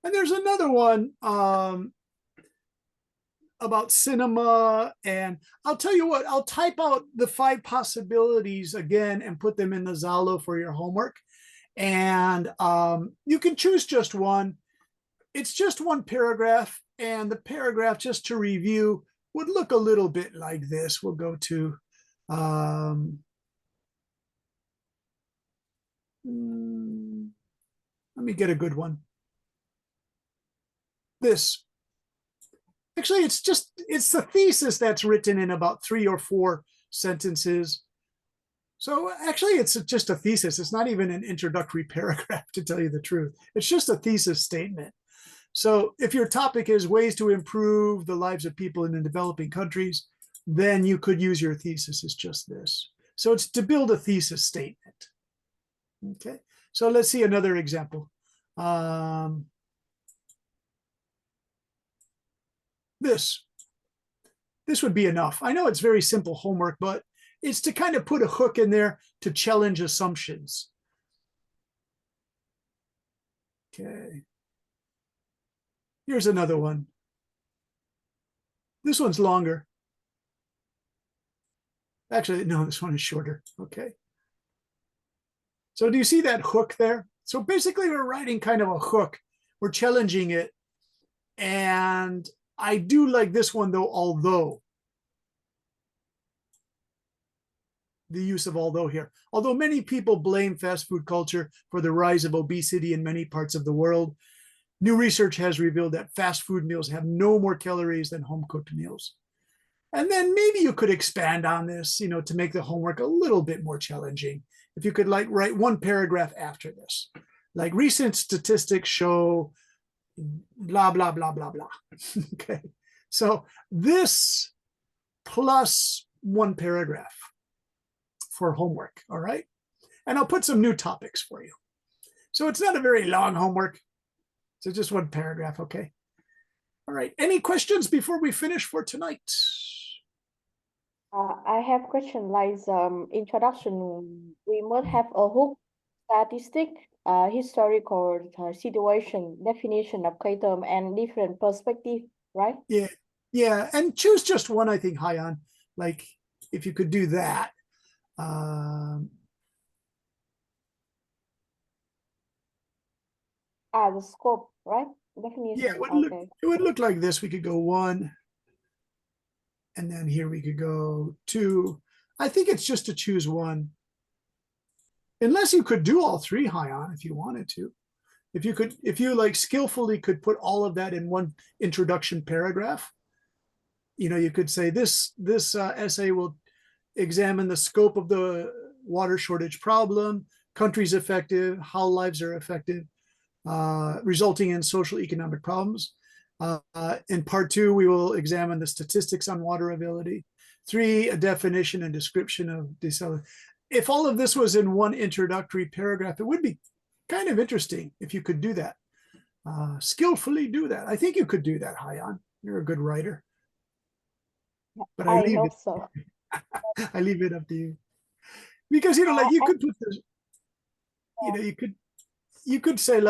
And there's another one about cinema. And I'll tell you what, I'll type out the 5 possibilities again and put them in the Zalo for your homework. And you can choose just one. It's just one paragraph. And the paragraph, just to review, would look a little bit like this. We'll go to let me get a good one. This. Actually, it's the thesis that's written in about 3 or 4 sentences. So actually, it's just a thesis. It's not even an introductory paragraph, to tell you the truth. It's just a thesis statement. So if your topic is ways to improve the lives of people in the developing countries, then you could use your thesis as just this. So it's to build a thesis statement. Okay, so let's see another example. This would be enough. I know it's very simple homework, but it's to kind of put a hook in there to challenge assumptions. Okay. Here's another one. This one's longer. Actually, no, this one is shorter. Okay. So do you see that hook there? So basically we're writing kind of a hook. We're challenging it. And I do like this one though, although. The use of although here. Although many people blame fast food culture for the rise of obesity in many parts of the world, new research has revealed that fast food meals have no more calories than home-cooked meals. And then maybe you could expand on this, to make the homework a little bit more challenging. If you could write one paragraph after this, like recent statistics show blah, blah, blah, blah, blah. Okay. So this plus one paragraph for homework. All right. And I'll put some new topics for you. So it's not a very long homework. So just one paragraph. Okay. All right. Any questions before we finish for tonight? I have question like introduction. We must have a hook, statistic, historical situation, definition of item, and different perspective, right? Yeah, yeah, and choose just one. I think Hyan, like if you could do that. The scope, right? Definition. Yeah, it would look like this. We could go 1. And then here we could go 2. I think it's just to choose 1. Unless you could do all 3, Hyan, if you wanted to. If you skillfully could put all of that in one introduction paragraph, you could say this essay will examine the scope of the water shortage problem, countries affected, how lives are affected, resulting in social economic problems. In part 2, we will examine the statistics on water availability. 3, a definition and description of desalination. If all of this was in one introductory paragraph, it would be kind of interesting if you could do that. Skillfully do that. I think you could do that, Hyan. You're a good writer. But I leave hope it. So. I leave it up to you. Because you could put this, you could say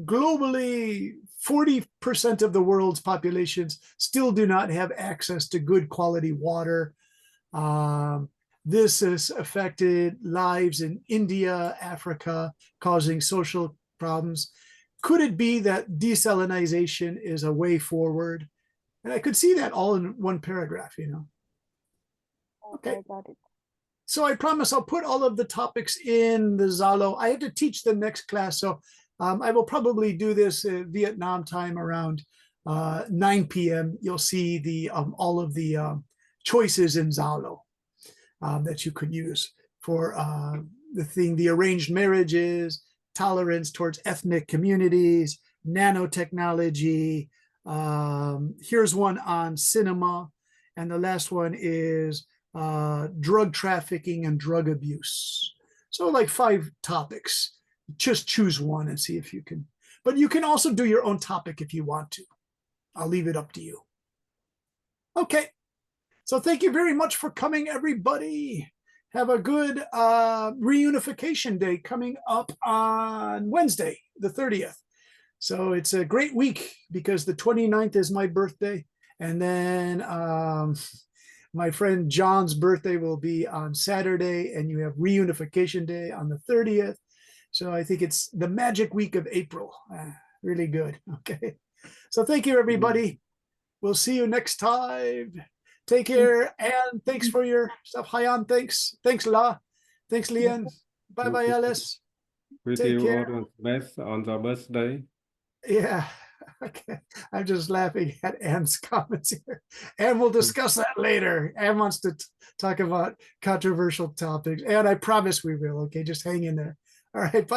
globally 40% of the world's populations still do not have access to good quality water. This has affected lives in India, Africa, causing social problems. Could it be that desalination is a way forward? And I could see that all in one paragraph, Okay. Got it. So I promise I'll put all of the topics in the Zalo. I have to teach the next class. So I will probably do this Vietnam time around 9 p.m. You'll see the all of the choices in Zalo that you could use for the arranged marriages, tolerance towards ethnic communities, nanotechnology. Here's one on cinema. And the last one is drug trafficking and drug abuse. So like 5 topics. Just choose one and see if you can. But you can also do your own topic if you want to. I'll leave it up to you. Okay. So thank you very much for coming, everybody. Have a good reunification day coming up on Wednesday, the 30th. So it's a great week because the 29th is my birthday. And then my friend John's birthday will be on Saturday, and you have reunification day on the 30th. So I think it's the magic week of April. Really good. Okay. So thank you, everybody. We'll see you next time. Take care. And thanks for your stuff. Hayan, thanks. Thanks, La. Thanks, Lian. Bye-bye, Alice. With Take you care. all the best on the birthday. Yeah. Okay. I'm just laughing at Anne's comments here. And we'll discuss that later. Anne wants to talk about controversial topics. And I promise we will. Okay. Just hang in there. All right. Bye.